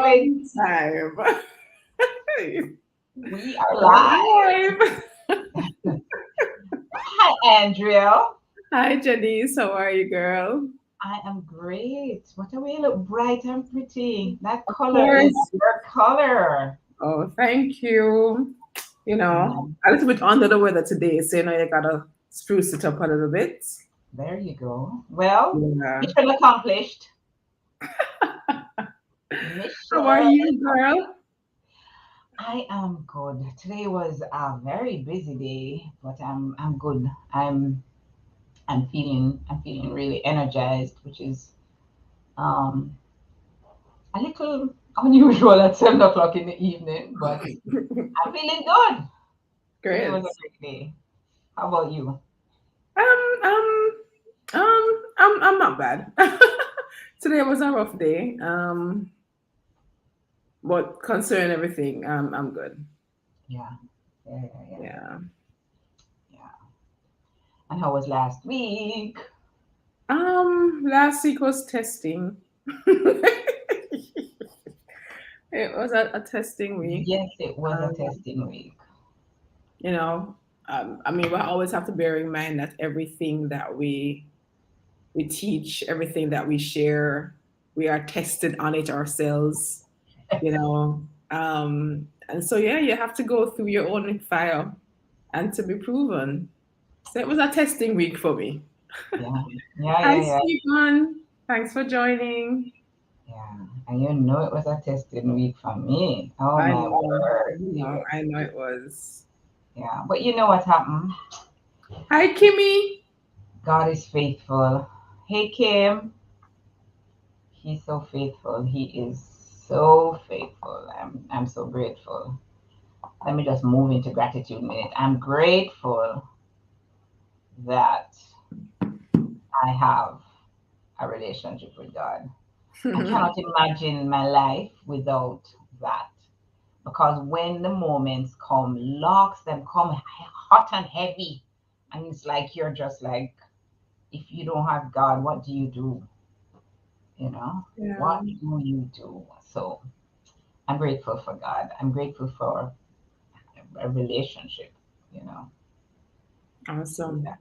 Wait, Time. we are live. Live. Hi, Andrea. Hi, Janice. How are you, girl? I am great. What a way you look bright and pretty. That Of color is course. your color. Oh, thank you. Yeah, A little bit under the weather today, so you gotta spruce it up a little bit. there you go. Well, Yeah. mission accomplished. How are Mission. you, girl? I am good. Today was a very busy day, but I'm good. I'm feeling really energized, which is um a little unusual at 7 o'clock in the evening, but I'm feeling good. Today was Great. a great day. How about you? Um, um, I'm not bad. Today was a rough day. But concerning everything, I'm good. Yeah, yeah. Yeah. Yeah. And how was last week? Last week was testing. It was a testing week. Yes, it was a Um, testing week. you know, I mean, we always have to bear in mind that everything that we teach, everything that we share, we are tested on it ourselves. You know, and so yeah, you have to go through your own file and to be proven. So it was a testing week for me. Yeah, yeah, Hi, yeah, yeah, Stephen. Thanks for joining. yeah. And you know it was a testing week for me. Oh I my know, word. It was, I know it was. yeah. But you know what happened? Hi, Kimmy. God is faithful. Hey Kim, he's so faithful. He is so faithful. I'm so grateful. Let me just move into gratitude minute. I'm grateful that I have a relationship with God. I cannot imagine my life without that. Because when the moments come, locks them come hot and heavy. And it's like you're just like, if you don't have God, what do you do? You know? Yeah, What do you do? So I'm grateful for God. I'm grateful for a relationship, you know. awesome. Yeah.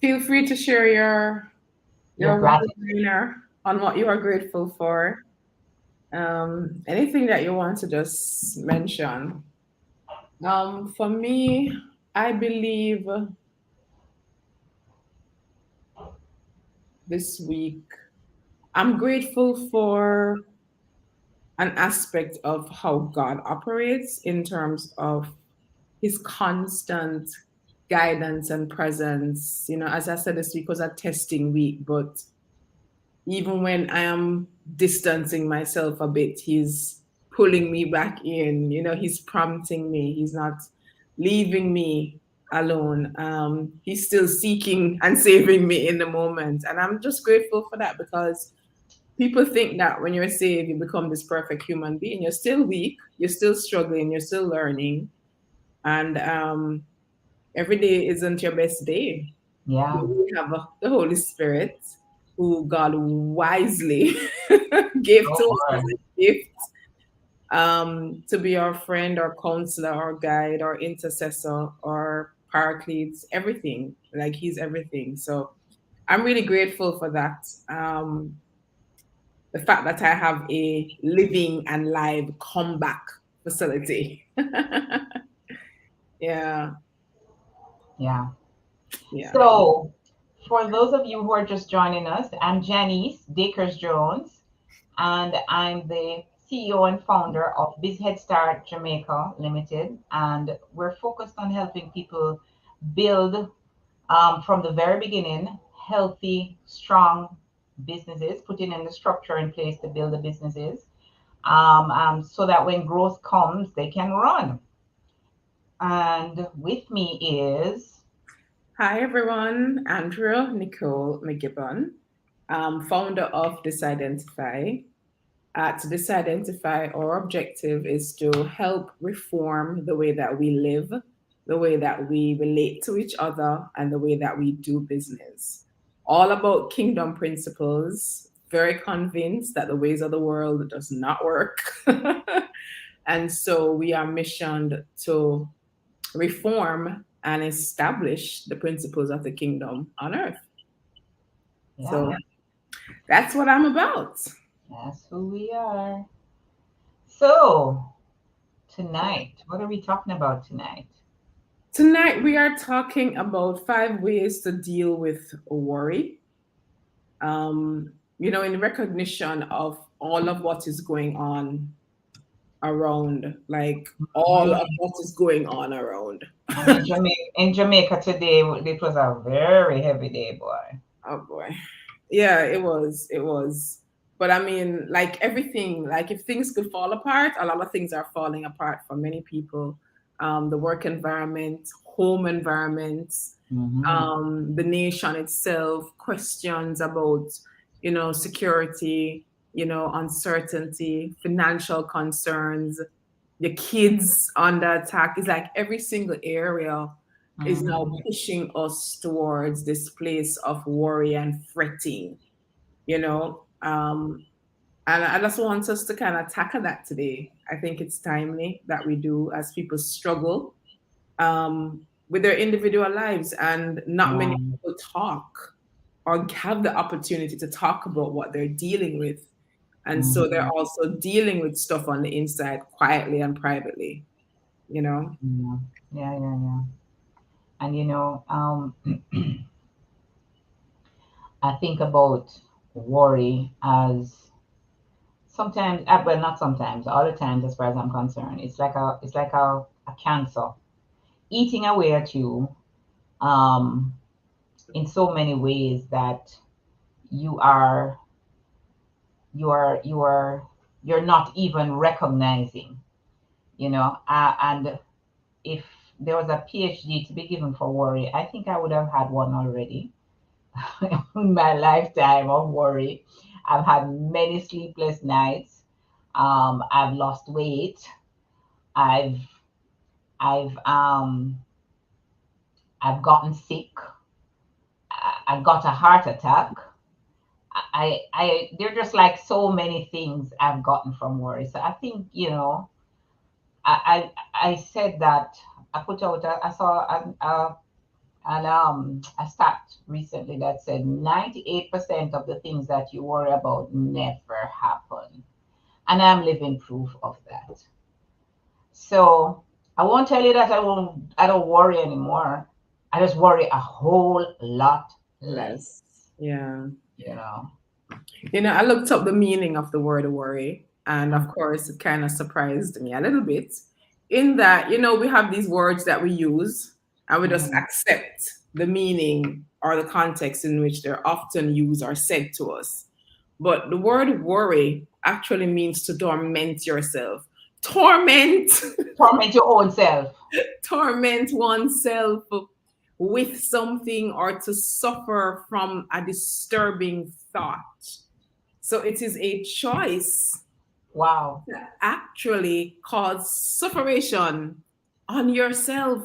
Feel free to share Your your gratitude. one-liner on what you are grateful for. Anything that you want to just mention. For me, I believe this week I'm grateful for an aspect of how God operates in terms of his constant guidance and presence. As I said, this week was a testing week, but even when I am distancing myself a bit, he's pulling me back in. He's prompting me. He's not leaving me alone. He's still seeking and saving me in the moment. And I'm just grateful for that because people think that when you're saved, you become this perfect human being. You're still weak, you're still struggling, you're still learning. And every day isn't your best day. Yeah. We have the Holy Spirit, who God wisely gave Go to us as on. a gift, to be our friend, our counselor, our guide, our intercessor, our paracletes, everything. Like He's everything. So I'm really grateful for that. The fact that I have a living and live comeback facility. Yeah, Yeah. yeah. So, for those of you who are just joining us, I'm Janice Dakers Jones, and I'm the CEO and founder of Biz Head Start Jamaica Limited. And we're focused on helping people build from the very beginning healthy, strong businesses, putting in the structure in place to build the businesses so that when growth comes, they can run. And with me is, Hi, everyone. Andrea Nicole McGibbon, founder of Disidentify. At Disidentify, our objective is to help reform the way that we live, the way that we relate to each other, and the way that we do business. All about kingdom principles very convinced that the ways of the world does not work. And so we are missioned to reform and establish the principles of the kingdom on earth. So Yeah, that's what I'm about. that's who we are. So, tonight, what are we talking about tonight? Tonight, we are talking about 5 ways to deal with worry. In recognition of all of what is going on around, like all of Mhm. what is going on around. And in Jamaica today, it was a very heavy day, boy. Oh boy. Yeah, it was. It was. But I mean, like everything, like if things could fall apart, a lot of things are falling apart for many people. The work environment, home environments, Hmm. the nation itself, questions about, security, uncertainty, financial concerns, your kids under attack. It's like every single area is now Hmm. pushing us towards this place of worry and fretting, you know. And I just want us to kind of tackle that today. I think it's timely that we do as people struggle with their individual lives, and not many Yeah. people talk or have the opportunity to talk about what they're dealing with. And so they're Hmm. also dealing with stuff on the inside quietly and privately, you know? Yeah. Yeah. Yeah. Yeah. And I think about worry as sometimes, well, not sometimes, all the times, as far as I'm concerned, it's like a cancer eating away at you, um, in so many ways that you are you're not even recognizing, and if there was a PhD to be given for worry, I think I would have had one already. In my lifetime of worry, I've had many sleepless nights. I've lost weight. I've i've um i've gotten sick. I got a heart attack. They're just like so many things I've gotten from worry. So I think, I said that I put out, I saw a stat recently that said 98% of the things that you worry about never happen. And I'm living proof of that. So I won't tell you that I don't worry anymore. I just worry a whole lot Less. less, Yeah. you know. I looked up the meaning of the word worry, and of Mm. course, it kind of surprised me a little bit. In that, we have these words that we use, and we just Mhm. accept the meaning or the context in which they're often used or said to us. But the word worry actually means to torment yourself. Torment! Torment your own self. Torment oneself with something or to suffer from a disturbing thought. So it is a choice Wow. that actually cause sufferation on yourself,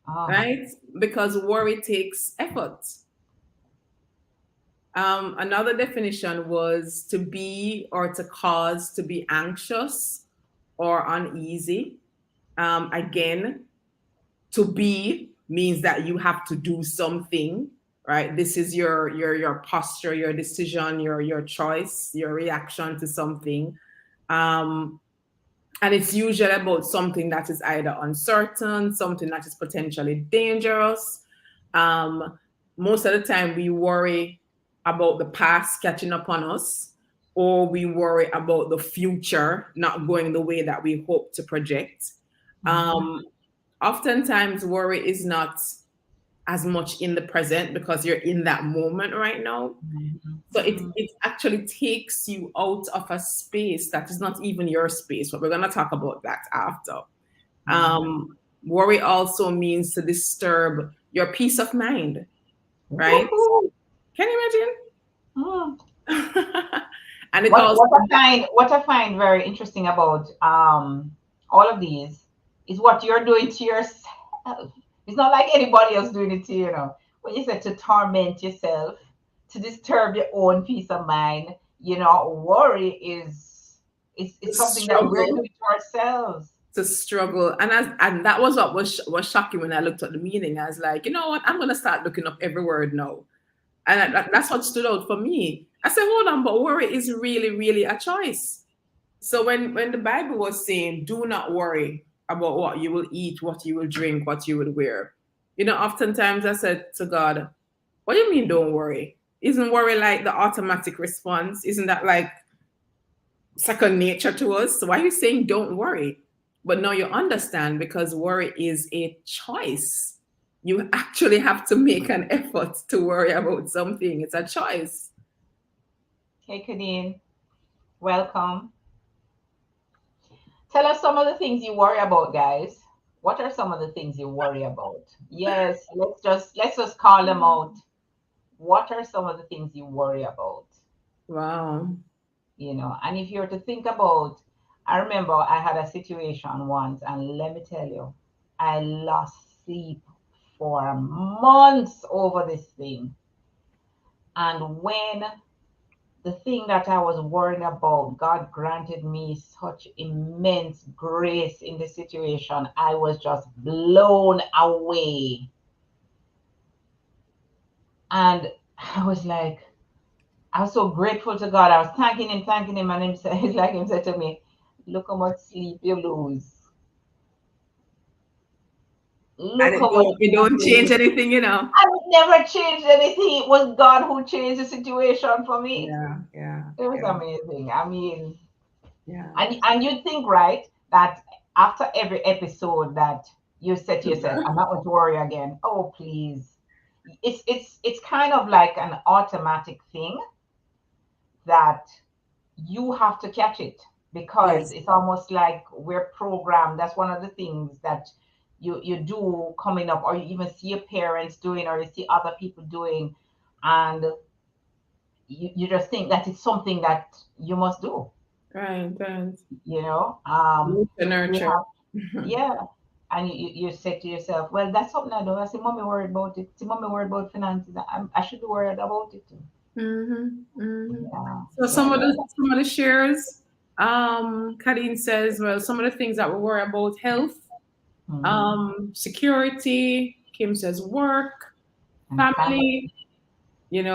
Oh. right? Because worry takes effort. Another definition was to be or to cause to be anxious or uneasy. Again, to be means that you have to do something, right? This is your posture, your decision, your choice, your reaction to something. um and it's usually about something that is either uncertain, something that is potentially dangerous. Most of the time we worry about the past catching up on us, or we worry about the future not going the way that we hope to project. Mhm. um, Oftentimes worry is not as much in the present because you're in that moment right now. Mhm. So it, Mhm. it actually takes you out of a space that is not even your space, but we're going to talk about that after. Mhm. Worry also means to disturb your peace of mind, right? Woohoo. Can you Mm. imagine? And it What also, what I find what I find very interesting about all of these is what you're doing to yourself. It's not like anybody else doing it to you, you know. When you said to torment yourself, to disturb your own peace of mind, worry is it's something that we're Struggle doing to ourselves. to struggle, and that was what was shocking when I looked at the meaning. I was like, you know what? I'm gonna start looking up every word now, and that's what stood out for me. I said, hold on, but worry is really, really a choice. So when the Bible was saying, do not worry about what you will eat, what you will drink, what you will wear, oftentimes I said to God, what do you mean don't worry? Isn't worry like the automatic response? Isn't that like second nature to us? So why are you saying don't worry? But now you understand, because worry is a choice. You actually have to make an effort to worry about something. It's a choice. Hey, Kadeen, welcome. Tell us some of the things you worry about, guys. What are some of the things you worry about? Yes, let's just call them out. What are some of the things you worry about? Wow. And if you're to think about, I remember I had a situation once, and let me tell you, I lost sleep for months over this thing. And when the thing that I was worrying about, God granted me such immense grace in the situation. I was just blown away. And I was like, I was so grateful to God. I was thanking him, and it's like him said to me, look how much sleep you lose. And Look how much it sleep don't you change lose. anything. And it never changed anything. It was God who changed the situation for me. Yeah, yeah, It was yeah, amazing. I mean, yeah. and you'd think, right, that after every episode that you said to yourself, I'm not going to worry again. Oh, please. It's kind of like an automatic thing that you have to catch it, because Yes, it's almost like we're programmed. That's one of the things that you do coming up, or you even see your parents doing, or you see other people doing, and you just think that it's something that you must do. right, right. you know Nature we nurture. have, yeah, and you say to yourself, well, that's something I do. I say, mommy worried about it. See, mommy worried about finances. I should be worried about it too. Mm-hmm, mm-hmm. Yeah, So yeah, yeah, some of the shares, Kadeen says, well, some of the things that we worry about: health, yeah. Hmm. security. Kim says work, And family. family.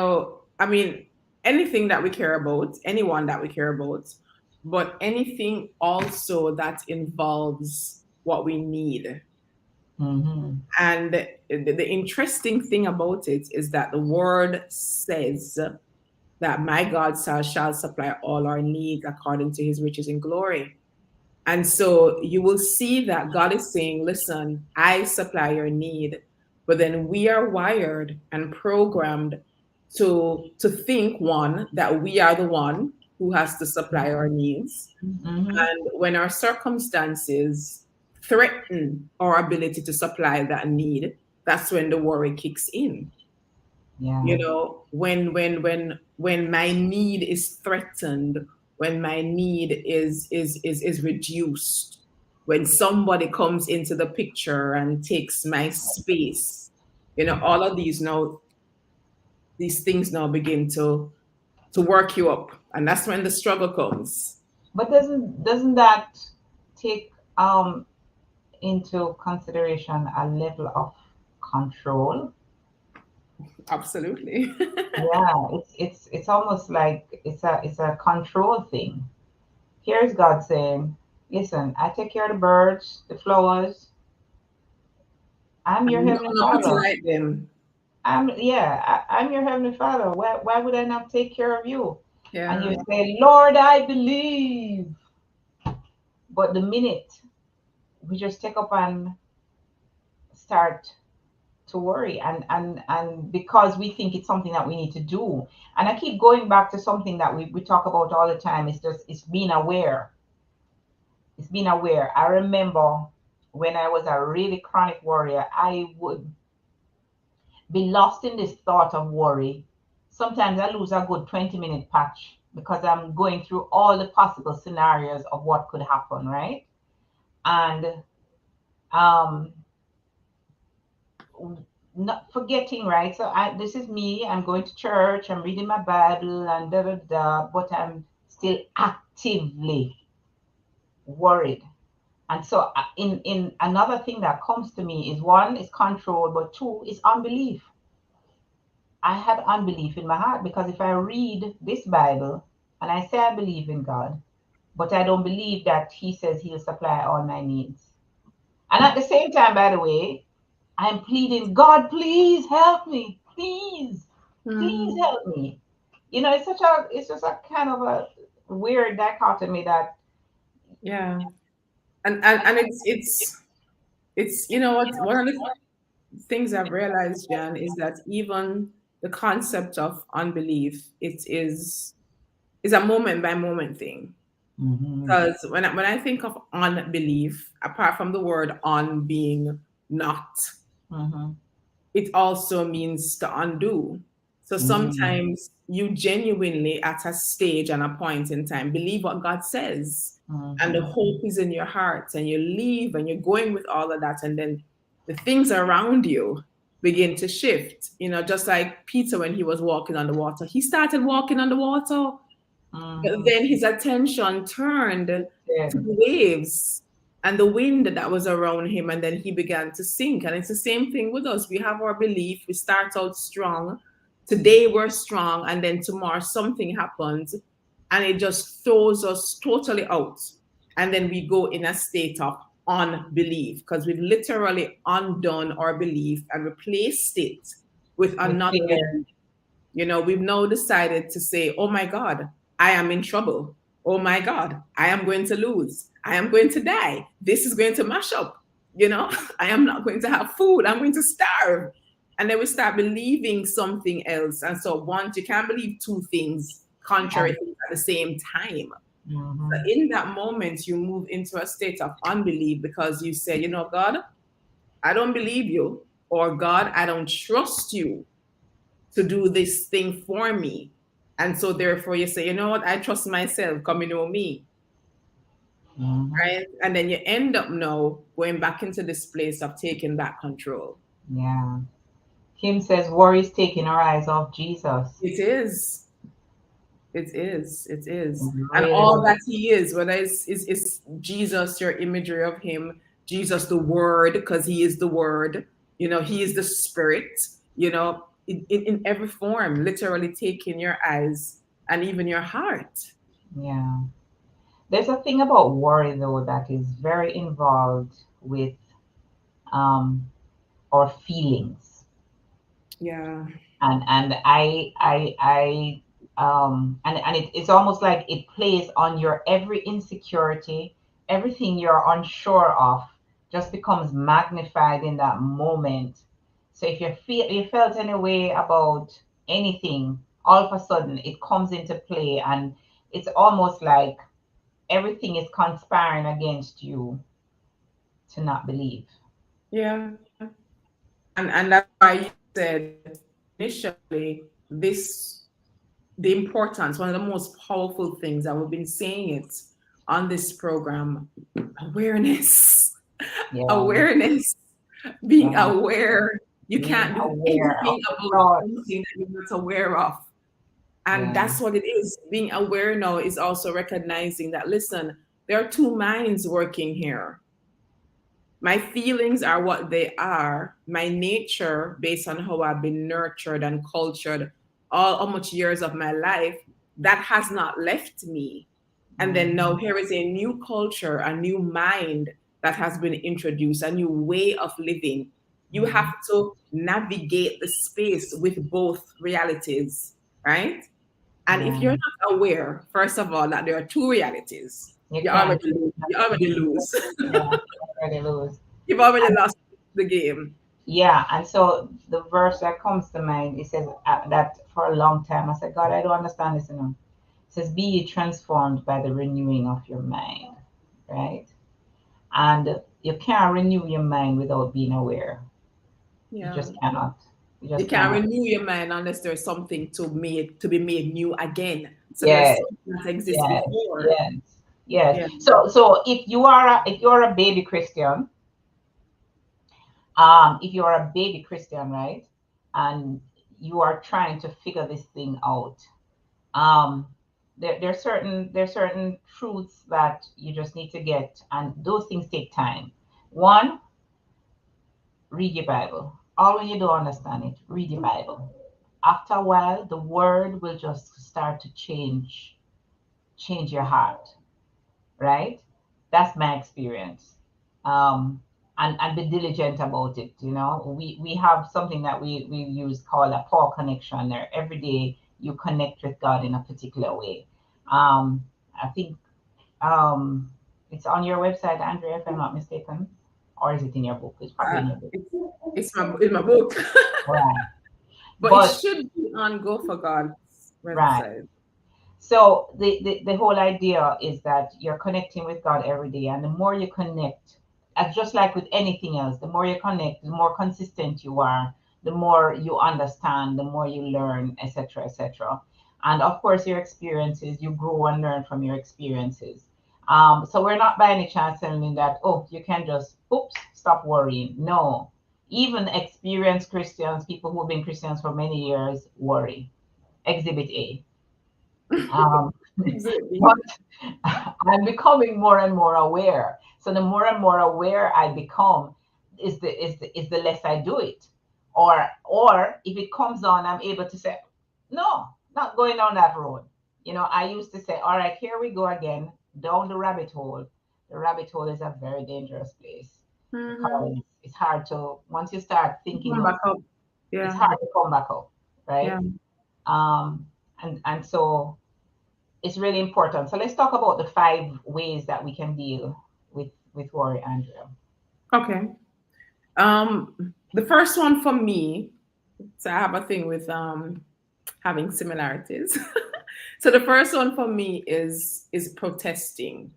I mean, anything that we care about, anyone that we care about, but anything also that involves what we need. Hmm. And the interesting thing about it is that the word says that my God shall supply all our needs according to his riches in glory. And so you will see that God is saying, listen, I supply your need. But then we are wired and programmed to think, one, that we are the one who has to supply our needs. Hmm. And when our circumstances threaten our ability to supply that need, that's when the worry kicks in. Yeah. When my need is threatened, when my need is reduced, when somebody comes into the picture and takes my space, all of these things now begin to work you up, and that's when the struggle comes. But doesn't that take into consideration a level of control? Absolutely. Yeah, it's almost like it's a control thing. Here's God saying, listen, I take care of the birds, the flowers. I'm I your know heavenly not to father. like them. I'm your heavenly father. Why would I not take care of you? And Yeah. you say, Lord, I believe. But the minute we just take up and start to worry, and because we think it's something that we need to do. And I keep going back to something that we talk about all the time. It's being aware. It's being aware. I remember when I was a really chronic worrier, I would be lost in this thought of worry. Sometimes I lose a good 20-minute patch because I'm going through all the possible scenarios of what could happen, right? And um, not forgetting, right? So this is me. I'm going to church. I'm reading my Bible and da da da. But I'm still actively worried. And so, in another thing that comes to me is one is control, but two is unbelief. I have unbelief in my heart because if I read this Bible and I say I believe in God, but I don't believe that He says He'll supply all my needs. And at the same time, by the way, I'm pleading, God, please help me. Please help me. You know, it's just a kind of a weird dichotomy that, Yeah. And it's you know what, one of the things I've realized, Jan, is that even the concept of unbelief, it is a moment by moment thing. Mhm, Because when I think of unbelief, apart from the word on being not, mhm, it also means to undo. So mhm, sometimes you genuinely, at a stage and a point in time, believe what God says, and the mhm. hope is in your heart, and you leave and you're going with all of that, and then the things around you begin to shift. You know, just like Peter when he was walking on the water, he started walking on the water, but Mhm. then his attention turned to Yeah. the waves and the wind that was around him, and then he began to sink. And it's the same thing with us. We have our belief, we start out strong. Today we're strong, and then tomorrow something happens and it just throws us totally out. And then we go in a state of unbelief because we've literally undone our belief and replaced it with With another fear. belief. You know, we've now decided to say, oh my God, I am in trouble. Oh my God, I am going to lose. I am going to die. This is going to mash up. You know, I am not going to have food. I'm going to starve. And then we start believing something else. And so, once you can't believe two things, contrary And, things at the same time. So mhm. in that moment, you move into a state of unbelief because you say, you know, God, I don't believe you, or God, I don't trust you to do this thing for me. And so therefore you say, you know what, I trust myself, come you know me. Mhm. Right. And then you end up now going back into this place of taking back control. Yeah. Kim says worry is taking our eyes off Jesus. It is. It is. It is. And Really. all that he is, whether it's Jesus, your imagery of him, Jesus the word, because he is the word, you know, he is the spirit, you know, in every form, literally taking your eyes and even your heart. Yeah. There's a thing about worry though that is very involved with um our feelings. Yeah. And it's almost like it plays on your every insecurity, everything you're unsure of just becomes magnified in that moment. So if you felt any way about anything, all of a sudden it comes into play, and it's almost like everything is conspiring against you to not believe. Yeah. And that's why you said initially this the importance, one of the most powerful things, and we've been saying it on this program, awareness. Yeah, Awareness, being yeah, aware. You being can't do aware of anything the about thoughts. something that you're not aware of. And Yeah. that's what it is. Being aware now is also recognizing that, listen, there are two minds working here. My feelings are what they are. My nature, based on how I've been nurtured and cultured all how much years of my life, that has not left me. And then now Mhm. here is a new culture, a new mind that has been introduced, a new way of living. You have Mhm. to navigate the space with both realities, right? And if Yeah. you're not aware, first of all, that there are two realities, You you can't already choose lose. not You to already believe. lose. Yeah, already lose. You've already And lost the game. yeah, and so the verse that comes to mind, it says that for a long time I said, God, I don't understand this enough. It says, be ye transformed by the renewing of your mind, right? And you can't renew your mind without being aware. You Yeah. just cannot. You You just can't cannot. renew your mind unless there's something to be made new again. So there's Yes, something that exists yes, before. yes, yes. Yeah. So if you are a baby Christian, If you are a baby Christian, right, and you are trying to figure this thing out, um, there's certain truths that you just need to get, and those things take time. One, read your Bible. All when you don't understand it, read your Bible. After a while, the word will just start to change your heart, right? That's my experience. And be diligent about it. You know, we have something that we use called a Paul connection. There, every day you connect with God in a particular way. I think um, it's on your website, Andrea, if I'm not mistaken, or is it in your book? It's probably in your book. It's, in my book. Right. But it But should be on Go for God's right. website. So the whole idea is that you're connecting with God every day, and the more you connect, just like with anything else, the more you connect, the more consistent you are, the more you understand, the more you learn, etc., etc. And of course, your experiences, you grow and learn from your experiences. So we're not by any chance telling you that, oh, you can just, oops, stop worrying. No, even experienced Christians, people who've been Christians for many years, worry. Exhibit A. Um, Exactly. but I'm becoming more and more aware. So the more and more aware I become, is the less I do it. Or if it comes on, I'm able to say, no, not going down that road. You know, I used to say, all right, here we go again, down the rabbit hole. The rabbit hole is a very dangerous place Mm-hmm. because it's hard to, once you start thinking Come those, back up. it's Yeah. hard to come back up, Yeah. right? And so it's really important. So let's talk about the 5 ways that we can deal with worry, Andrea. Okay. The first one for me, so I have a thing with having similarities. So the first one for me is protesting.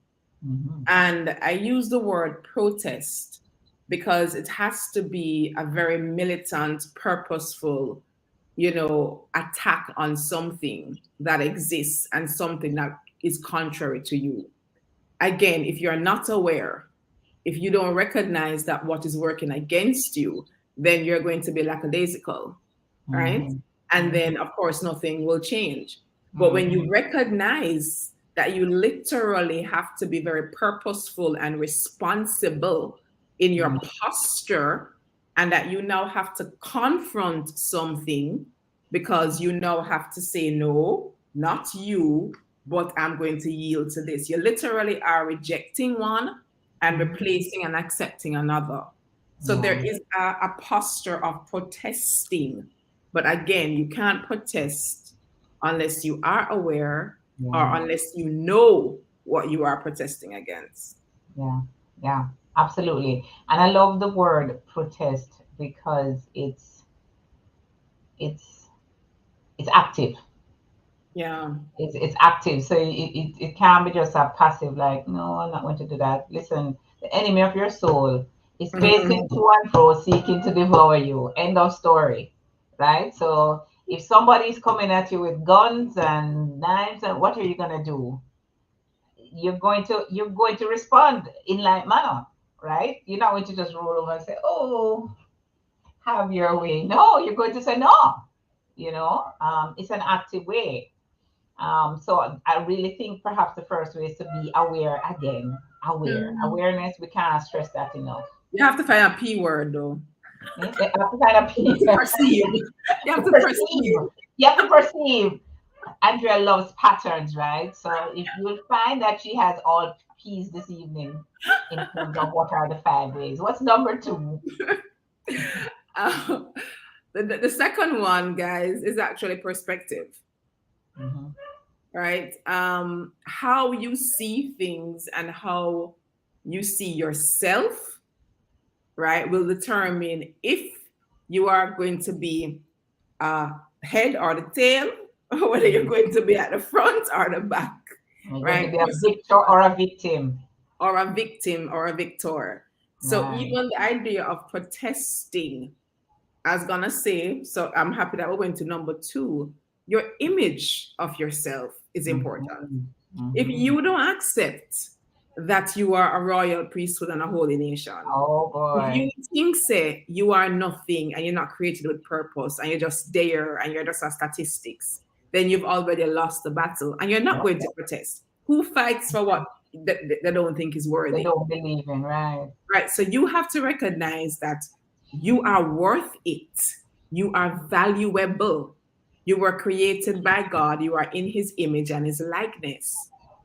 Hmm. And I use the word protest because it has to be a very militant, purposeful, attack on something that exists and something that is contrary to you. Again, if you're not aware, if you don't recognize that what is working against you, then you're going to be lackadaisical, right? Hmm. And Hmm. then, of course, nothing will change. But when you Hmm. recognize that you literally have to be very purposeful and responsible in your posture, and that you now have to confront something because you now have to say, no, not you, but I'm going to yield to this. You literally are rejecting one and replacing and accepting another. So there Yeah, is a posture of protesting. But again, you can't protest unless you are aware or yeah, unless you know what you are protesting against. yeah, yeah, absolutely. And I love the word protest because it's it's active. Yeah. It's active. So it can't be just a passive, like, no, I'm not going to do that. Listen, the enemy of your soul is pacing Mhm. to and fro, seeking to devour you. End of story. Right? So if somebody is coming at you with guns and knives, and what are you gonna do? You're going to respond in like manner, right? You're not going to just roll over and say, oh, have your way. No, you're going to say no. It's an active way. So I really think perhaps the first way is to be aware again. Mhm. Awareness, we cannot stress that enough. You have to find a P word though. You have to kind of Perceive. You have to perceive. perceive. You have to perceive. Andrea loves patterns, right? So if you'll find that she has all P's this evening in terms of what are the 5 ways. What's number 2? Uh, the second one, guys, is actually perspective, Mm-hmm. right? How you see things and how you see yourself, right, will determine if you are going to be head or the tail, or whether you're going to be at the front or the back, You're going to right? be a victor or a victim. Or a victim or a victor. So Right. even the idea of protesting, I was gonna say, so I'm happy that we went to number 2. Your image of yourself is important. Mm-hmm. If Mm-hmm. you don't accept that you are a royal priesthood and a holy nation. Oh If you boy. think, say, you are nothing and you're not created with purpose and you're just there and you're just a statistics, then you've already lost the battle and you're not going to protest. Who fights for what they don't think is They worthy? don't believe in, right? Right. So you have to recognize that you are worth it. You are valuable. You were created by God. You are in his image and his likeness.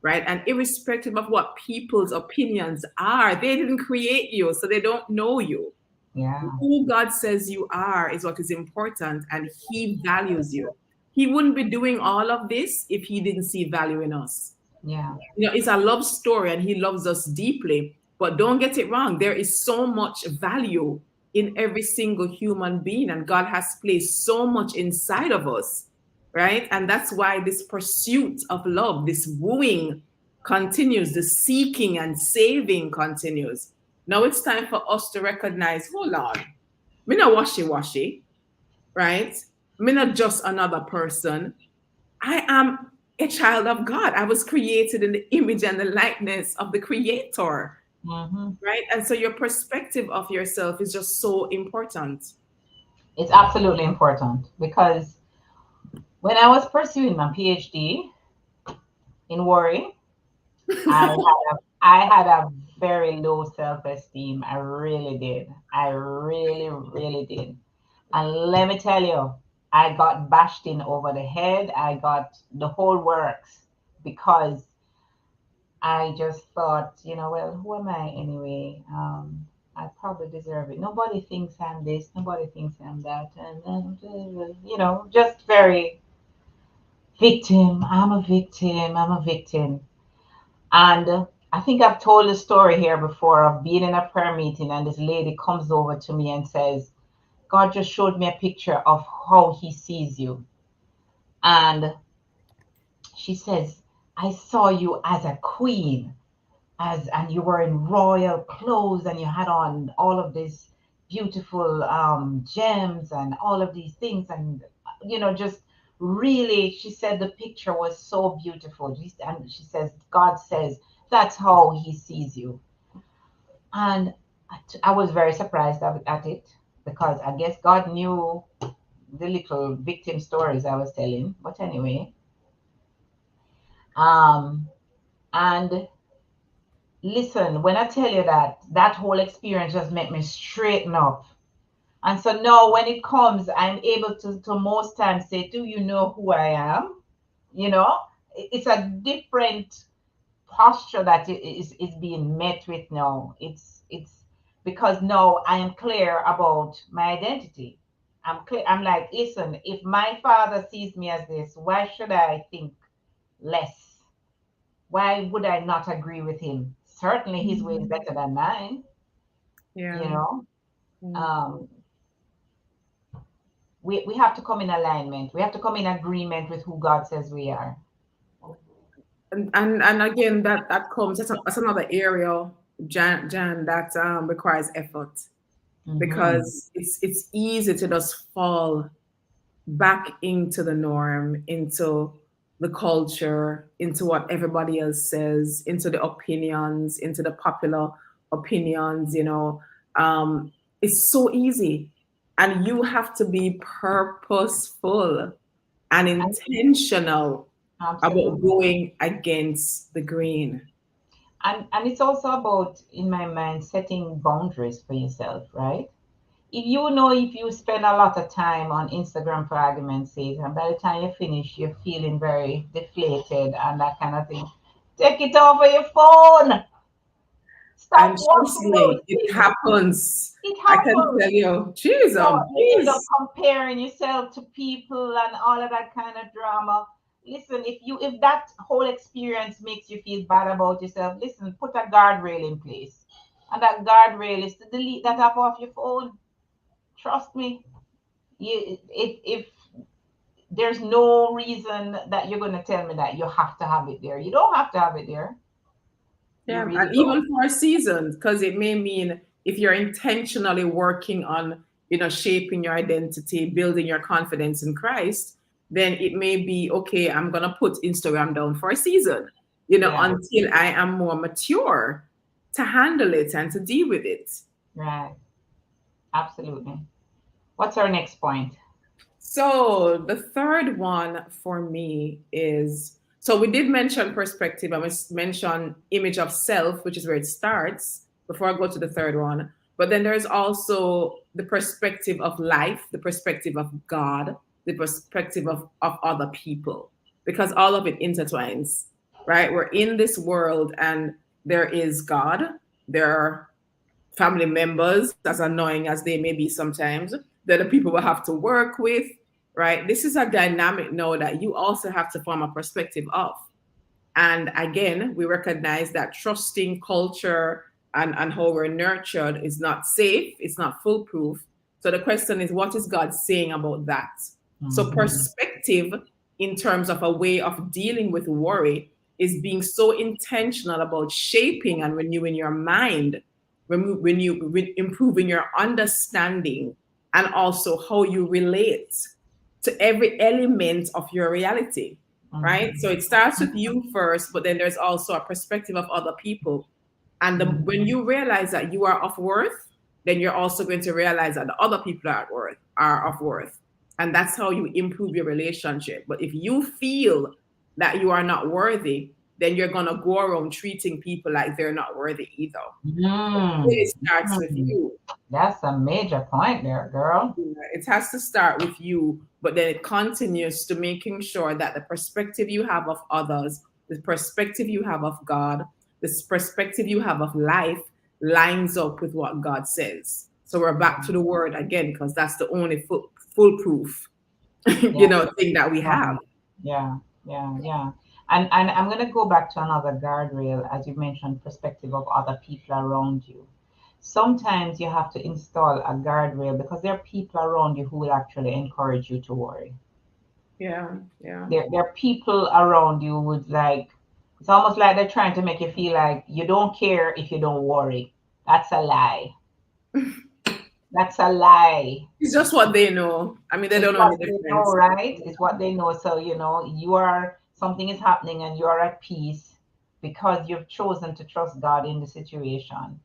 Right. And irrespective of what people's opinions are, they didn't create you, so they don't know you. Yeah. Who God says you are is what is important, and he values you. He wouldn't be doing all of this if he didn't see value in us. Yeah. It's a love story and he loves us deeply. But don't get it wrong, there is so much value in every single human being, and God has placed so much inside of us, right? And that's why this pursuit of love, this wooing continues, the seeking and saving continues. Now it's time for us to recognize, hold on, me not washy, right? Me not just another person. I am a child of God. I was created in the image and the likeness of the Creator, Hmm. right? And so your perspective of yourself is just so important. It's absolutely important because when I was pursuing my PhD in Warri, I had a very low self-esteem. I really did. I really, really did. And let me tell you, I got bashed in over the head. I got the whole works because I just thought, well, who am I anyway? I probably deserve it. Nobody thinks I'm this. Nobody thinks I'm that. And then, just very victim. I'm a victim. I'm a victim. And I think I've told the story here before of being in a prayer meeting, and this lady comes over to me and says, God just showed me a picture of how he sees you. And she says, I saw you as a queen, and you were in royal clothes and you had on all of these beautiful gems and all of these things. And, just really, she said the picture was so beautiful. And she says, God says, that's how he sees you. And I was very surprised at it because I guess God knew the little victim stories I was telling. But anyway, um, and listen, when I tell you that whole experience just made me straighten up. And so now when it comes, I'm able to most times say, do you know who I am? You know, it's a different posture that is being met with now. It's because now I am clear about my identity. I'm clear. I'm like, listen, if my father sees me as this, why should I think less? Why would I not agree with him? Certainly his way is better than mine, you Yeah. know. Mm. Um, we have to come in alignment. We have to come in agreement with who God says we are. And again, that comes, that's another area, Jan, that requires effort, Hmm. because it's easy to just fall back into the norm, into the culture, into what everybody else says, into the opinions, into the popular opinions. It's so easy. And you have to be purposeful and intentional about Absolutely. going against the grain. And it's also about, in my mind, setting boundaries for yourself, right? If you spend a lot of time on Instagram, for argument's sake, and by the time you finish, you're feeling very deflated and that kind of thing, take it off of your phone. And Stop trust watching those me, it things. happens. It I can happens. tell you, Jesus, You end up jeez. comparing yourself to people and all of that kind of drama. Listen, if that whole experience makes you feel bad about yourself, listen, put a guardrail in place. And that guardrail is to delete that app off your phone. Trust me. If there's no reason that you're gonna tell me that you have to have it there. You don't have to have it there. You Yeah, really and don't. even for a season, because it may mean if you're intentionally working on, shaping your identity, building your confidence in Christ, then it may be okay. I'm gonna put Instagram down for a season. Yeah. until I am more mature to handle it and to deal with it. Right. Absolutely. What's our next point? So the third one for me is, so we did mention perspective. I must mention image of self, which is where it starts before I go to the third one. But then there's also the perspective of life, the perspective of God, the perspective of other people, because all of it intertwines, right? We're in this world and there is God. There are family members, as annoying as they may be sometimes, they're the people we have to work with, right? This is a dynamic now that you also have to form a perspective of. And again, we recognize that trusting culture and how we're nurtured is not safe, it's not foolproof. So the question is, what is God saying about that? So, Mm-hmm. perspective in terms of a way of dealing with worry is being so intentional about shaping and renewing your mind, improving your understanding, and also how you relate to every element of your reality, right? So it starts with you first, but then there's also a perspective of other people. And when Mm-hmm. you realize that you are of worth, then you're also going to realize that the other people are of worth. And that's how you improve your relationship. But if you feel that you are not worthy, then you're gonna go around treating people like they're not worthy either. Mm. It starts with Mm. you. That's a major point there, girl. Yeah, it has to start with you, but then it continues to making sure that the perspective you have of others, the perspective you have of God, this perspective you have of life lines up with what God says. So we're back to the word again because that's the only foolproof, Yeah. thing that we Yeah. have. Yeah. Yeah. Yeah. And I'm gonna go back to another guardrail, as you mentioned, perspective of other people around you. Sometimes you have to install a guardrail because there are people around you who will actually encourage you to worry. Yeah, yeah. There are people around you who would like, it's almost like they're trying to make you feel like you don't care if you don't worry. That's a lie. That's a lie. It's just what they know. I mean, they It's don't know what any they know, difference. right? It's what they know. So, you are, something is happening and you are at peace because you've chosen to trust God in the situation.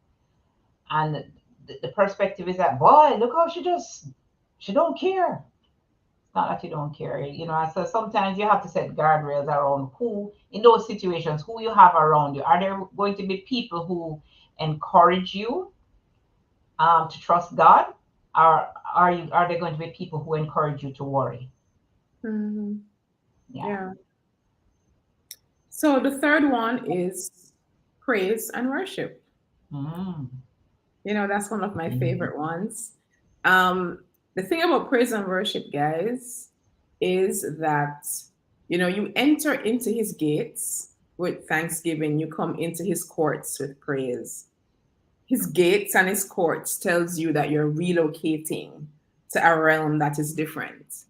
And the perspective is that, boy, look how she don't care. It's not that you don't care, So sometimes you have to set guardrails around who, in those situations, who you have around you. Are there going to be people who encourage you to trust God? Or are there going to be people who encourage you to worry? Mhm. Yeah. Yeah. So the third one is praise and worship. Mm. That's one of my Mhm. favorite ones. The thing about praise and worship, guys, is that you enter into his gates with thanksgiving, you come into his courts with praise. His gates and his courts tells you that you're relocating to a realm that is different.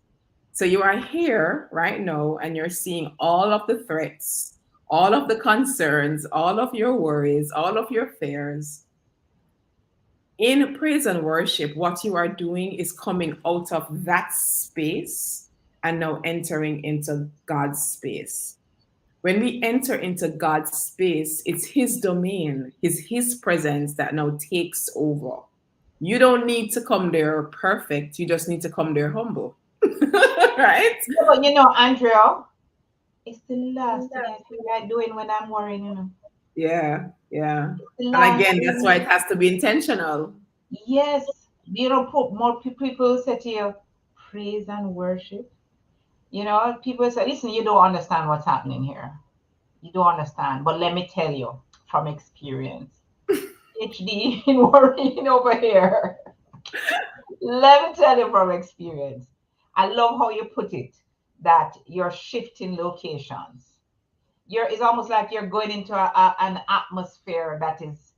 So you are here right now and you're seeing all of the threats, all of the concerns, all of your worries, all of your fears. In praise and worship, what you are doing is coming out of that space and now entering into God's space. When we enter into God's space, it's his domain, his presence that now takes over. You don't need to come there perfect, you just need to come there humble. Right? Yeah, but Andrea, it's the last thing I feel like doing when I'm worrying. Yeah, yeah. It's the And last again, that's why thing. it has to be intentional. Yes, put more people say to you, praise and worship. People say, listen, you don't understand what's happening here. You don't understand. But let me tell you from experience, HD in worrying over here. Let me tell you from experience. I love how you put it, that you're shifting locations. It's almost like you're going into an atmosphere that is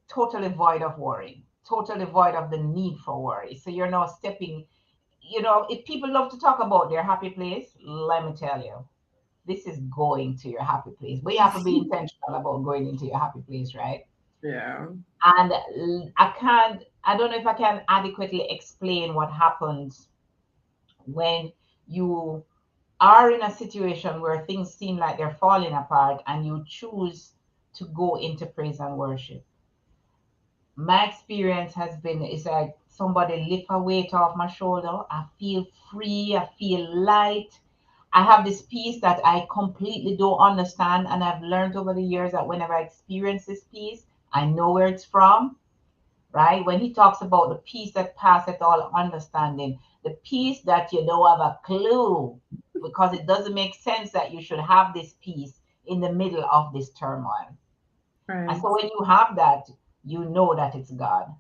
totally void of worry, totally void of the need for worry. So you're now stepping, if people love to talk about their happy place, let me tell you, this is going to your happy place. But you have to be intentional about going into your happy place, right? Yeah. And I don't know if I can adequately explain what happens when you are in a situation where things seem like they're falling apart and you choose to go into praise and worship, my experience has been it's like somebody lift a weight off my shoulder. I feel free, I feel light. I have this peace that I completely don't understand. And I've learned over the years that whenever I experience this peace, I know where it's from, right? When he talks about the peace that passeth all understanding, the peace that you don't have a clue, because it doesn't make sense that you should have this peace in the middle of this turmoil. And Right. so when you have that, you know that it's God.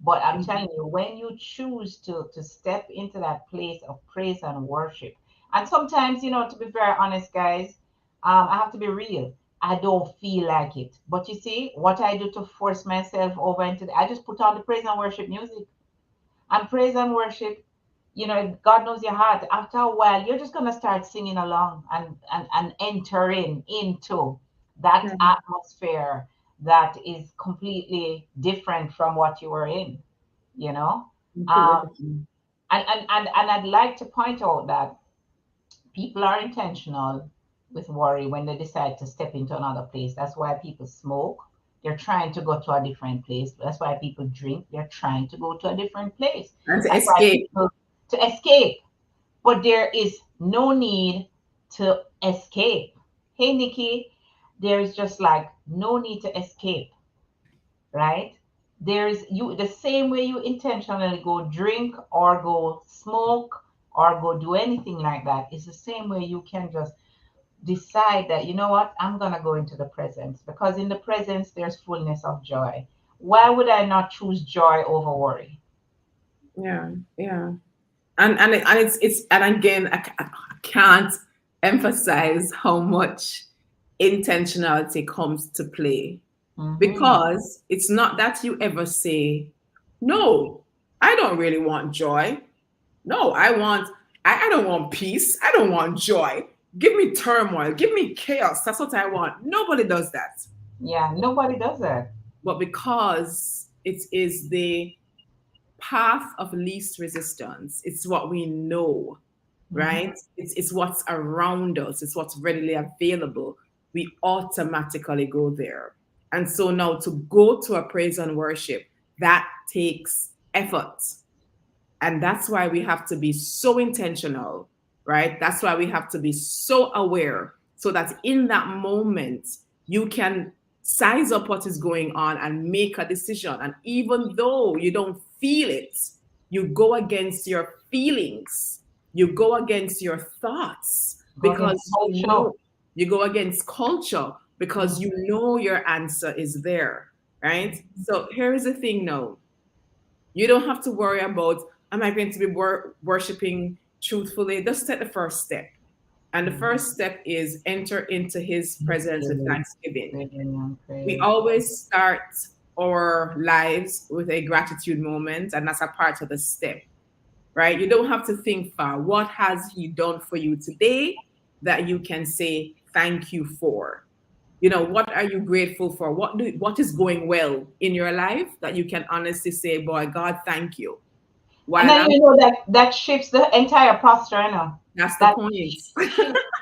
But I'm Mhm. telling you, when you choose to step into that place of praise and worship, and sometimes, to be very honest, guys, I have to be real. I don't feel like it. But you see, what I do to force myself over into I just put on the praise and worship music. And praise and worship, if God knows your heart, after a while, you're just gonna start singing along and entering into that Right. atmosphere that is completely different from what you were in, you know. Completely Um, different. and I'd like to point out that people are intentional with worry when they decide to step into another place. That's why people smoke. They're trying to go to a different place. That's why people drink. They're trying to go to a different place. And to That's why escape. people to escape. But there is no need to escape. Hey, Nikki, there's just like no need to escape, right? There's you the same way you intentionally go drink or go smoke or go do anything like that. It's the same way you can just decide that, you know what, I'm going to go into the presence because in the presence there's fullness of joy. Why would I not choose joy over worry? Yeah. Yeah. And it's and again I can't emphasize how much intentionality comes to play, Hmm. because it's not that you ever say, no, I don't really want joy. No, I don't want peace. I don't want joy. Give me turmoil. Give me chaos. That's what I want. Nobody does that. Yeah, nobody does that. But because it is the path of least resistance, it's what we know, Hmm. right? It's what's around us, it's what's readily available. We automatically go there. And so now to go to a praise and worship, that takes effort. And that's why we have to be so intentional, right? That's why we have to be so aware so that in that moment, you can size up what is going on and make a decision. And even though you don't feel it, you go against your feelings, you go against your thoughts Go against because you culture. know, you go against culture because you Mhm. know your answer is there, right? So here's the thing now, you don't have to worry about, am I going to be worshiping truthfully? Just take the first step. And the first step is enter into his presence with Thanksgiving, thanksgiving. giving and We praise. always start our lives with a gratitude moment, and that's a part of the step, right? You don't have to think far. What has he done for you today that you can say thank you for? What are you grateful for? What is going well in your life that you can honestly say, boy, God, thank you. And While then I'm that shifts the entire posture, That's the that point. shifts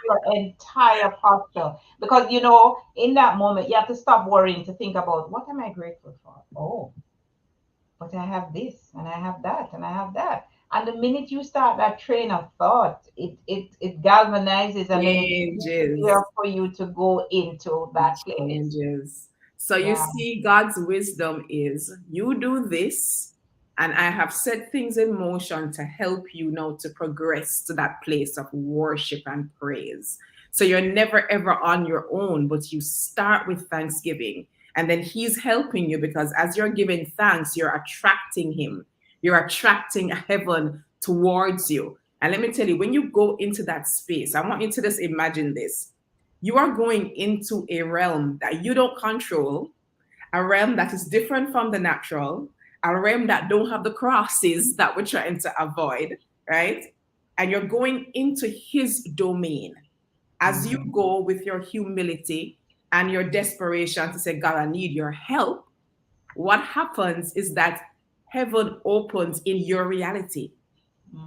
your entire posture because in that moment you have to stop worrying to think about what am I grateful for. Oh, but I have this and I have that and I have that. And the minute you start that train of thought, it galvanizes and then it's easier Changes. for you to go into It that place. changes. So you Yeah. see, God's wisdom is you do this, and I have set things in motion to help you now to progress to that place of worship and praise. So you're never ever on your own, but you start with thanksgiving. And then He's helping you because as you're giving thanks, you're attracting Him. You're attracting heaven towards you. And let me tell you, when you go into that space, I want you to just imagine this. You are going into a realm that you don't control, a realm that is different from the natural, a realm that don't have the crosses that we're trying to avoid, right? And you're going into his domain. As you Mhm. go with your humility and your desperation to say, God, I need your help, what happens is that heaven opens in your reality.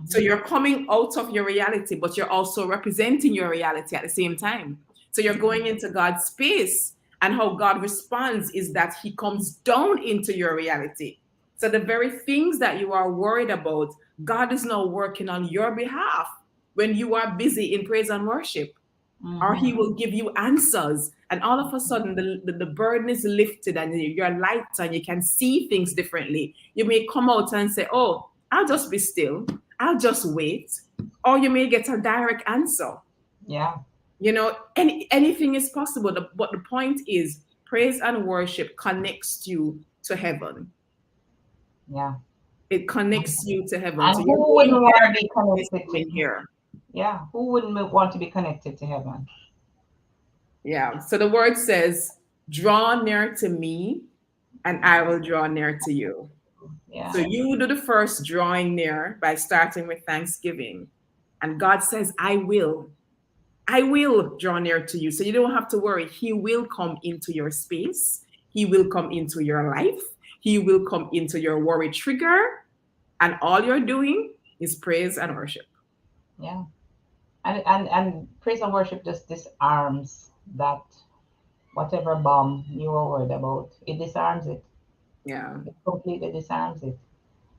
So you're coming out of your reality, but you're also representing your reality at the same time. So you're going into God's space, and how God responds is that he comes down into your reality. So the very things that you are worried about, God is now working on your behalf when you are busy in praise and worship, or he will give you answers, and all of a sudden the burden is lifted and you're light and you can see things differently. You may come out and say, oh, I'll just be still, I'll just wait, or you may get a direct answer. Yeah. Anything is possible, but the point is praise and worship connects you to heaven. Yeah. It connects you to heaven. And So who wouldn't want to be connected to here? Yeah, who wouldn't want to be connected to heaven? Yeah. So the word says, draw near to me and I will draw near to you. Yeah. So you do the first drawing near by starting with thanksgiving. And God says, I will draw near to you. So you don't have to worry. He will come into your space. He will come into your life. He will come into your worry trigger. And all you're doing is praise and worship. Yeah. And praise and worship just disarms that whatever bomb you were worried about. It disarms it. Yeah. It completely disarms it.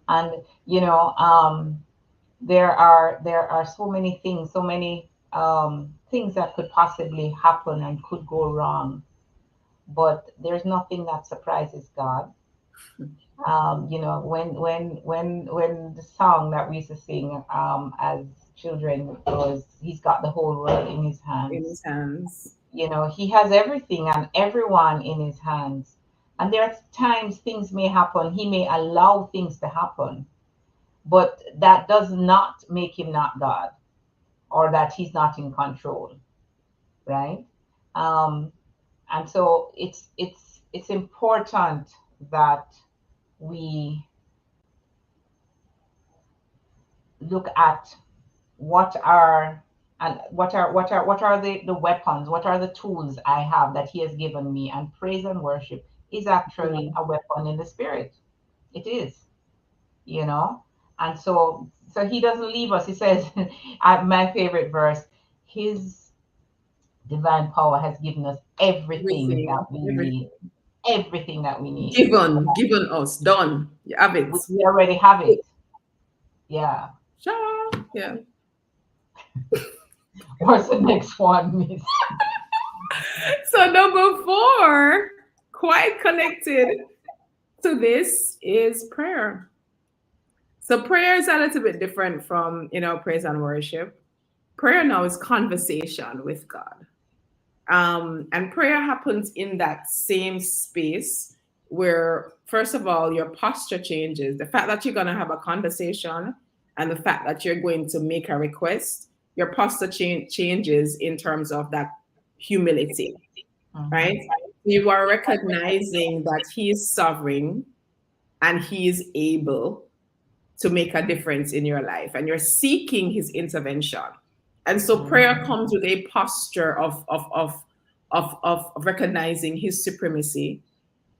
And there are so many things, so many things that could possibly happen and could go wrong. But there's nothing that surprises God. When the song that we used to sing as children was, he's got the whole world in his hands. In his hands. He has everything and everyone in his hands. And there are times things may happen. He may allow things to happen, but that does not make him not God, or that he's not in control, right? And so it's important that we look at what are the weapons, what are the tools I have that he has given me. And praise and worship is actually a weapon in the spirit. It is, and so he doesn't leave us. He says, my favorite verse, his divine power has given us everything that we need. Everything that we need. Given us, done. You have it. We already have it. Yeah. Sure. Yeah. What's the next one, Miss? So number 4, quite connected to this, is prayer. So prayer is a little bit different from, praise and worship. Prayer now is conversation with God. And prayer happens in that same space where, first of all, your posture changes. The fact that you're going to have a conversation and the fact that you're going to make a request, your posture changes in terms of that humility, right? You are recognizing that he is sovereign and he is able to make a difference in your life, and you're seeking his intervention. And so prayer comes with a posture of recognizing his supremacy,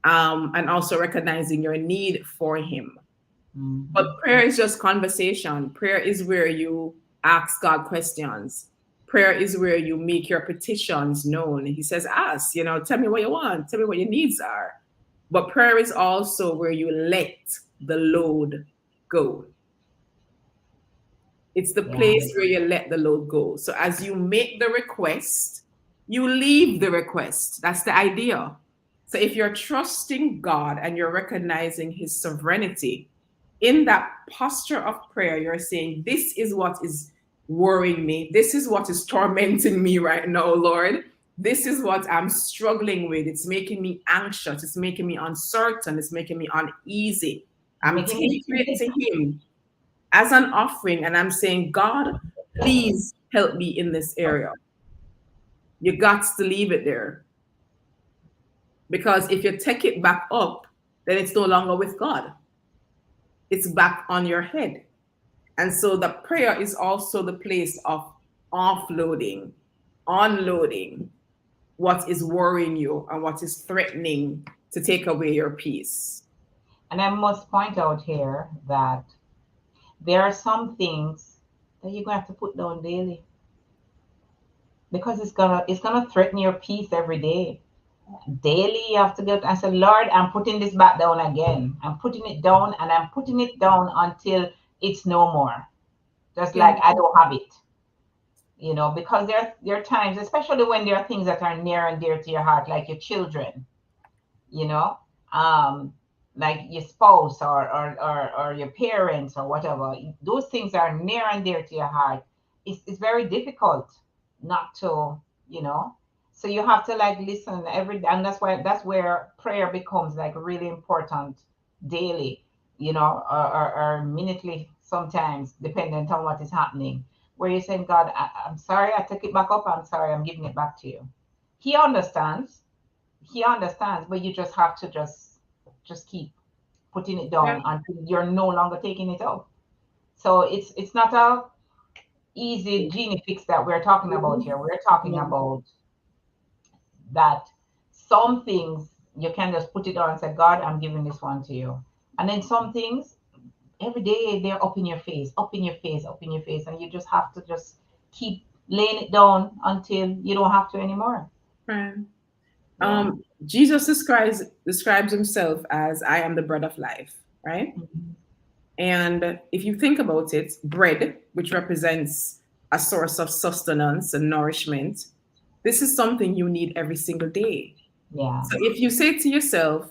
and also recognizing your need for him. But prayer is just conversation. Prayer is where you ask God questions. Prayer is where you make your petitions known. He says, ask, tell me what you want, tell me what your needs are. But prayer is also where you let the load go. It's the place where you let the load go. So as you make the request, you leave the request. That's the idea. So if you're trusting God and you're recognizing his sovereignty, in that posture of prayer, you're saying, this is what is worrying me. This is what is tormenting me right now, Lord. This is what I'm struggling with. It's making me anxious. It's making me uncertain. It's making me uneasy. I'm taking it to him as an offering, and I'm saying, God, please help me in this area. You got to leave it there. Because if you take it back up, then it's no longer with God. It's back on your head. And so the prayer is also the place of offloading, unloading what is worrying you and what is threatening to take away your peace. And I must point out here that there are some things that you're gonna have to put down daily because it's gonna threaten your peace every day. Daily you have to get and say, Lord, I'm putting this back down again. I'm putting it down and I'm putting it down until it's no more. Just Yeah. like I don't have it. Because there are times, especially when there are things that are near and dear to your heart, like your children, you know, um, like your spouse or your parents or whatever. Those things are near and dear to your heart. It's very difficult not to, you know. So you have to like listen every day, and that's where prayer becomes like really important daily, or minutely sometimes, depending on what is happening. Where you're saying, God, I'm sorry, I took it back up. I'm sorry, I'm giving it back to you. He understands but you just have to just keep putting it Yeah. down until you're no longer taking it out. So it's not a easy genie fix that we're talking about here. We're talking Yeah. about that some things you can just put it down and say, God, I'm giving this one to you. And then some things every day they're up in your face, up in your face, up in your face, and you just have to just keep laying it down until you don't have to anymore. Right. Yeah. Jesus describes himself as I am the bread of life, right? Mhm. And if you think about it, bread, which represents a source of sustenance and nourishment, this is something you need every single day. Yeah. So if you say to yourself,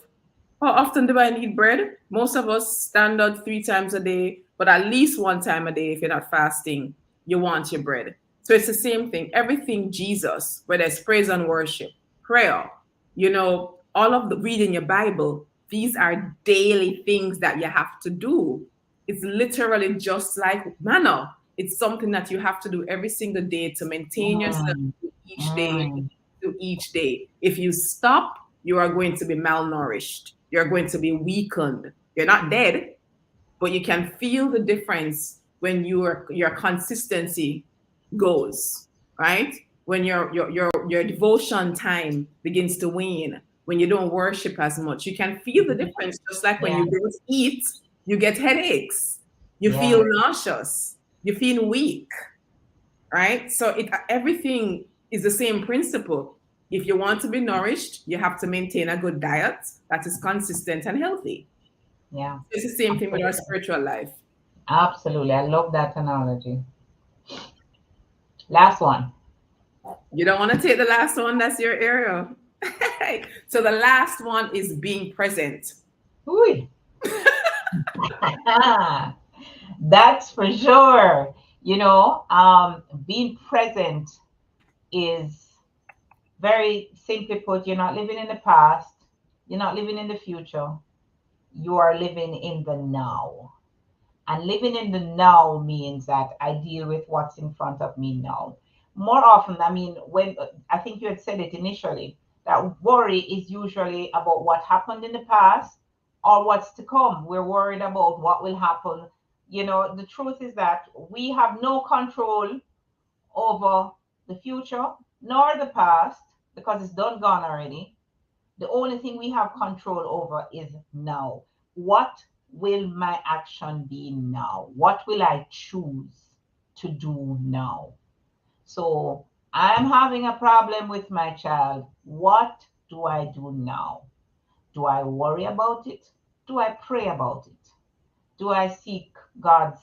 how often do I need bread? Most of us stand up 3 times a day, but at least one time a day, if you're not fasting, you want your bread. So it's the same thing. Everything Jesus, whether it's praise and worship, prayer, all of the reading your Bible, these are daily things that you have to do. It's literally just like manna. It's something that you have to do every single day to maintain yourself Mm, each day mm, to each day. If you stop, you are going to be malnourished. You're going to be weakened. You're not dead, but you can feel the difference when your consistency goes, right? When your devotion time begins to wane, when you don't worship as much, you can feel the difference. Just like when yeah, you don't eat, you get headaches, you yeah, feel nauseous, you feel weak, right? So everything is the same principle. If you want to be nourished, you have to maintain a good diet that is consistent and healthy. yeah. It's the same thing with our Absolutely. spiritual life. Absolutely. I love that analogy. Last one. You don't want to take the last one, that's your area. So the last one is being present. Ooh. That's for sure. Being present is very simply put, you're not living in the past, you're not living in the future, you are living in the now. And living in the now means that I deal with what's in front of me now. More often, I mean, when I think you had said it initially, that worry is usually about what happened in the past or what's to come. We're worried about what will happen. The truth is that we have no control over the future nor the past because it's done gone already. The only thing we have control over is now. What will my action be now? What will I choose to do now? So I'm having a problem with my child. What do I do now? Do I worry about it? Do I pray about it? Do I seek God's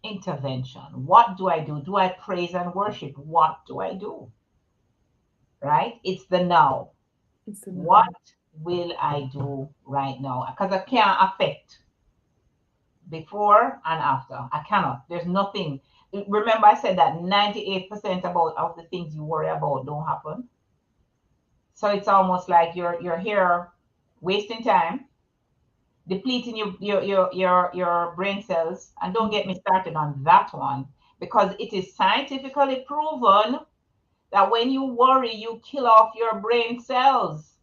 intervention? What do I do? Do I praise and worship? What do I do? Right? It's the now. It's enough. What will I do right now? Because I can't affect before and after. I cannot. There's nothing. Remember, I said that 98% about of the things you worry about don't happen. So it's almost like you're here wasting time, depleting your brain cells. And don't get me started on that one because it is scientifically proven that when you worry, you kill off your brain cells.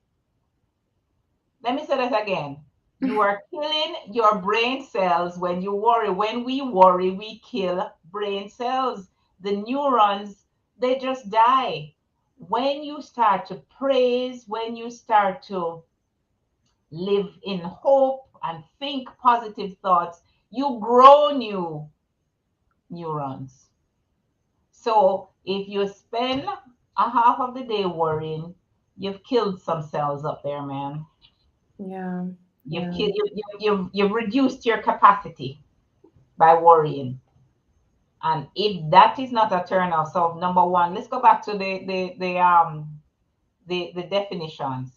Let me say that again. You are killing your brain cells when you worry. When we worry, we kill brain cells. The neurons, they just die. When you start to praise, when you start to live in hope and think positive thoughts, you grow new neurons. So if you spend a half of the day worrying, you've killed some cells up there, man. Yeah. You've Yeah. killed, you've reduced your capacity by worrying. And if that is not a turn off, so number one, let's go back to the definitions.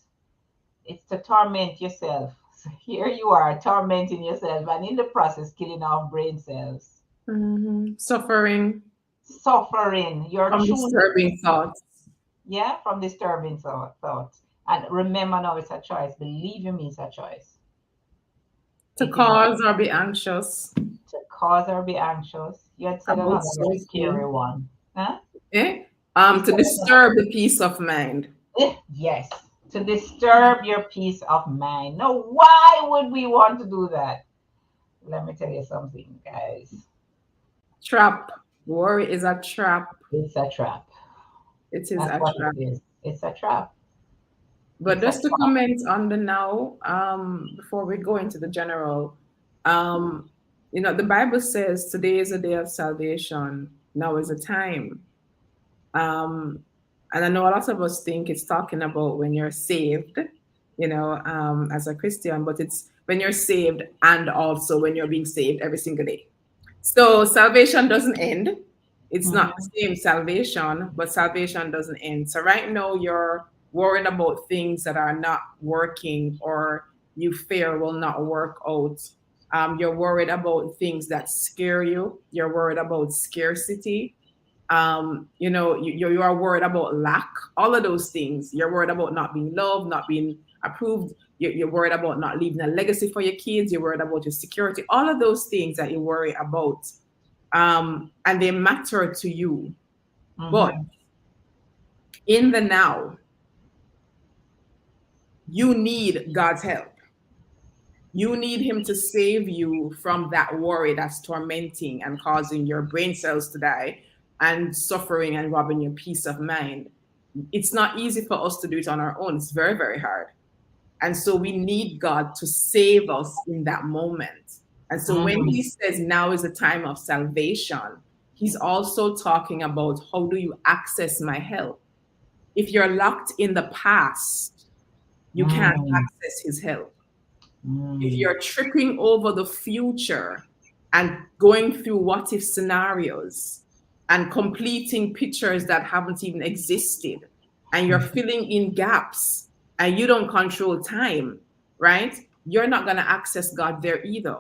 It's to torment yourself. So here you are tormenting yourself, and in the process, killing off brain cells. Suffering Suffering. You're from choosing, disturbing thoughts. yeah, from disturbing thoughts. And remember now, it's a choice. Believe you me, it's a choice. To It is a cause or be anxious to cause or be anxious. You had said about another very scary something. one. Huh? Eh? You To said disturb the peace of mind. yes, to disturb your peace of mind. Now, why would we want to do that? Let me tell you something, guys. Trap. Worry is a trap. It's a trap. It is That's a what trap. it is. It's a trap. But It's a just to trap. comment on the now, before we go into the general, um, the Bible says today is a day of salvation. Now is a time. Um, and I know a lot of us think it's talking about when you're saved, as a Christian, but it's when you're saved and also when you're being saved every single day. So salvation doesn't end. It's not Mhm. the same salvation, but salvation doesn't end. So right now you're worried about things that are not working or you fear will not work out. You're worried about things that scare you. You're worried about scarcity. You are worried about lack, all of those things. You're worried about not being loved, not being approved. You're worried about not leaving a legacy for your kids. You're worried about your security, all of those things that you worry about. And they matter to you. But Mhm. in the now, you need God's help. You need Him to save you from that worry that's tormenting and causing your brain cells to die and suffering and robbing your peace of mind. It's not easy for us to do it on our own. It's very, very hard. And so we need God to save us in that moment. And so when He Mhm. says now is the time of salvation, He's also talking about how do you access my help? If you're locked in the past, you can't Mhm. access His help. If Mhm. you're tripping over the future and going through what if scenarios and completing pictures that haven't even existed, and you're filling in gaps and you don't control time, right? You're not going to access God there either.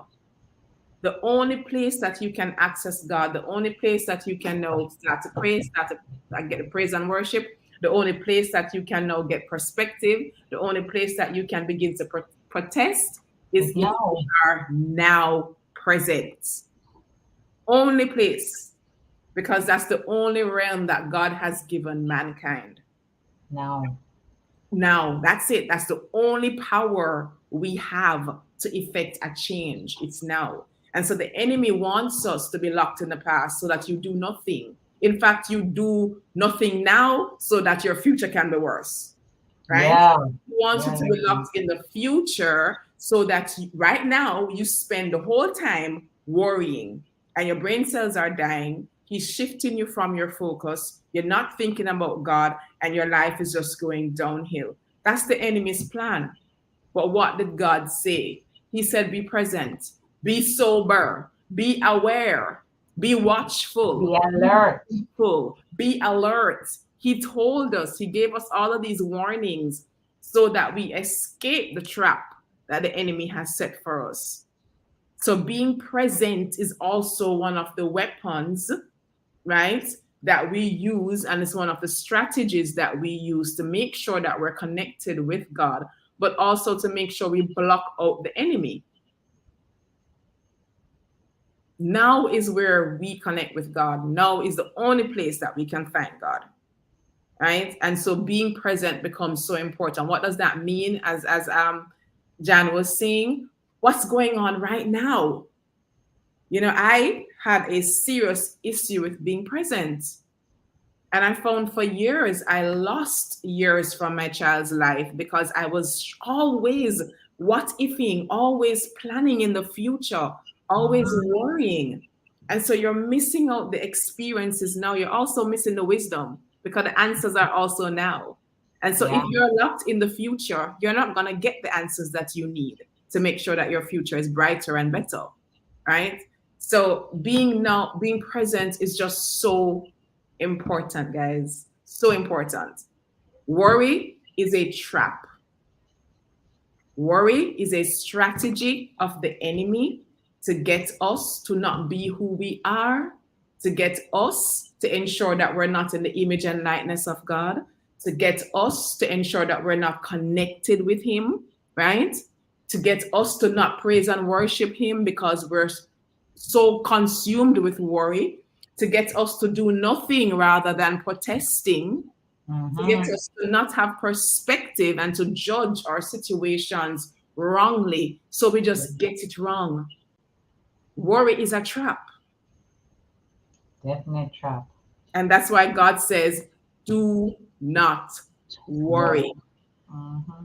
The only place that you can access God, the only place that you can now start to pray, start to get the praise and worship, the only place that you can now get perspective, the only place that you can begin to protest is It's if you now. are now present. Only place, because that's the only realm that God has given mankind. Now. Now, that's it. That's the only power we have to effect a change. It's now. And so the enemy wants us to be locked in the past so that you do nothing. In fact, you do nothing now so that your future can be worse, right? Yeah. He wants you Yeah. to be locked in the future so that right now you spend the whole time worrying and your brain cells are dying. He's shifting you from your focus. You're not thinking about God and your life is just going downhill. That's the enemy's plan. But what did God say? He said, be present, be sober, be aware, be watchful, Be alert. be alert. He told us, He gave us all of these warnings so that we escape the trap that the enemy has set for us. So being present is also one of the weapons, right, that we use, and it's one of the strategies that we use to make sure that we're connected with God, but also to make sure we block out the enemy. Now is where we connect with God. Now is the only place that we can find God. Right? And so being present becomes so important. What does that mean? As Jan was saying, what's going on right now? I had a serious issue with being present. And I found for years, I lost years from my child's life because I was always what ifing, always planning in the future, always worrying. And so you're missing out the experiences now. You're also missing the wisdom because the answers are also now. And so if Yeah. you're locked in the future, you're not going to get the answers that you need to make sure that your future is brighter and better. Right? So being present is just so important, guys. So important. Worry is a trap. Worry is a strategy of the enemy to get us to not be who we are, to get us to ensure that we're not in the image and likeness of God, to get us to ensure that we're not connected with Him, right? To get us to not praise and worship Him because we're so consumed with worry, to get us to do nothing rather than protesting, to get us to not have perspective and to judge our situations wrongly. So we just get it wrong. Worry is a trap. Definite trap. And that's why God says, do not worry. Mm-hmm.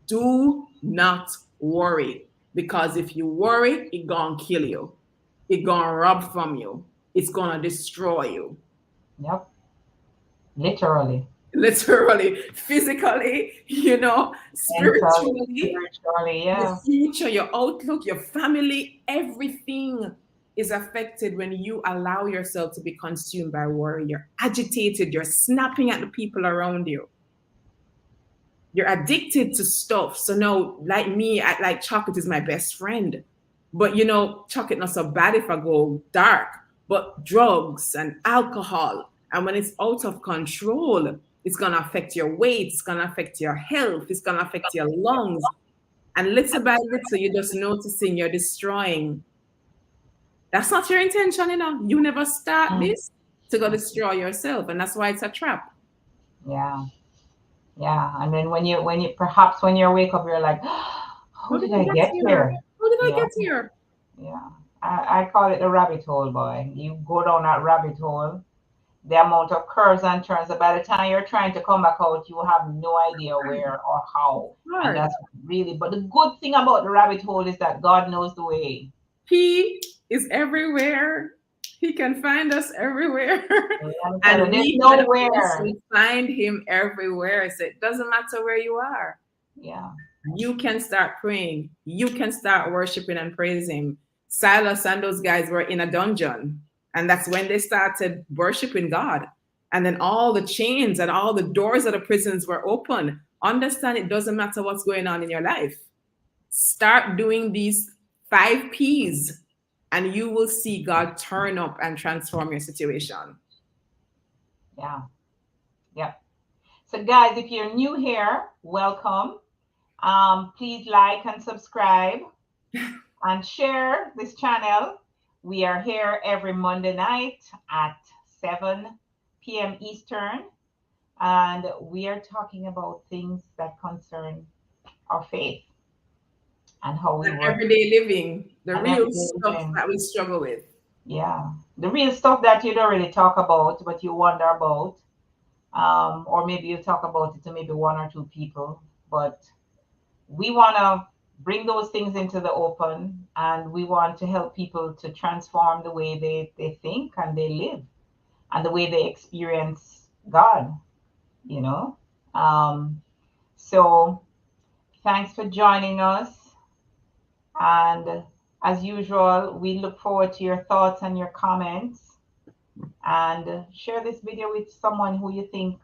Do not worry. Because if you worry, it's going to kill you. It's going to rob from you. It's going to destroy you. Yep. Literally. Literally, physically, spiritually, Yeah. your future, your outlook, your family, everything is affected when you allow yourself to be consumed by worry. You're agitated, you're snapping at the people around you. You're addicted to stuff. So now, like me, like chocolate is my best friend. But chocolate not so bad if I go dark. But drugs and alcohol, and when it's out of control, it's going to affect your weight, it's going to affect your health, it's going to affect your lungs. And little by little, you're just noticing you're destroying. That's not your intention, You never start this to go destroy yourself. And that's why it's a trap. Yeah. Yeah. And then when you perhaps when you wake up, you're like, how did I get here? How did I get here? Yeah. I call it the rabbit hole, boy. You go down that rabbit hole, the amount of curves and turns, that by the time you're trying to come back out, you have no idea where or how. And that's really, but the good thing about the rabbit hole is that God knows the way. He is everywhere. He can find us everywhere. And we can also find Him everywhere. So it doesn't matter where you are. Yeah. You can start praying. You can start worshiping and praising Him. Silas and those guys were in a dungeon. And that's when they started worshiping God. And then all the chains and all the doors of the prisons were open. Understand it doesn't matter what's going on in your life. Start doing these 5 P's and you will see God turn up and transform your situation. Yeah. Yeah. So guys, if you're new here, welcome. Please like and subscribe and share this channel. We are here every Monday night at 7 p.m. Eastern, and we are talking about things that concern our faith and how we work. Everyday living, the real stuff that we struggle with. Yeah, the real stuff that you don't really talk about, but you wonder about, or maybe you talk about it to maybe 1 or 2 people, but we want to bring those things into the open, and we want to help people to transform the way they think and they live and the way they experience God, So thanks for joining us. And as usual, we look forward to your thoughts and your comments, and share this video with someone who you think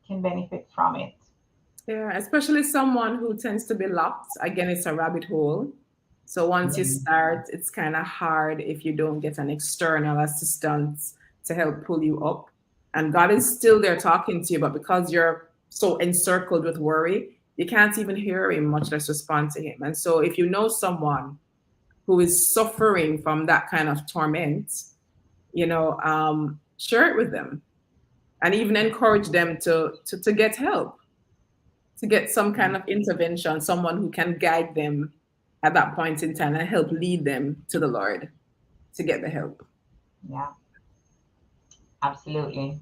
can benefit from it. Yeah, especially someone who tends to be locked. Again, it's a rabbit hole. So once you start, it's kind of hard if you don't get an external assistance to help pull you up. And God is still there talking to you, but because you're so encircled with worry, you can't even hear Him, much less respond to Him. And so if you know someone who is suffering from that kind of torment, share it with them and even encourage them to get help, to get some kind of intervention, someone who can guide them at that point in time and help lead them to the Lord to get the help. Yeah, absolutely.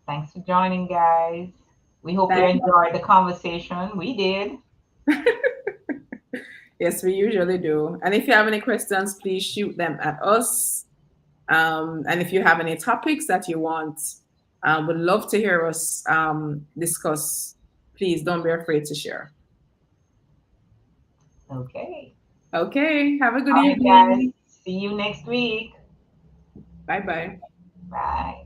Thanks for joining, guys. We hope you enjoyed the conversation. We did. Yes, we usually do. And if you have any questions, please shoot them at us. And if you have any topics that you want, would love to hear us discuss. Please don't be afraid to share. Okay. Okay, have a good All right, guys. evening. See you next week. Bye bye. Bye.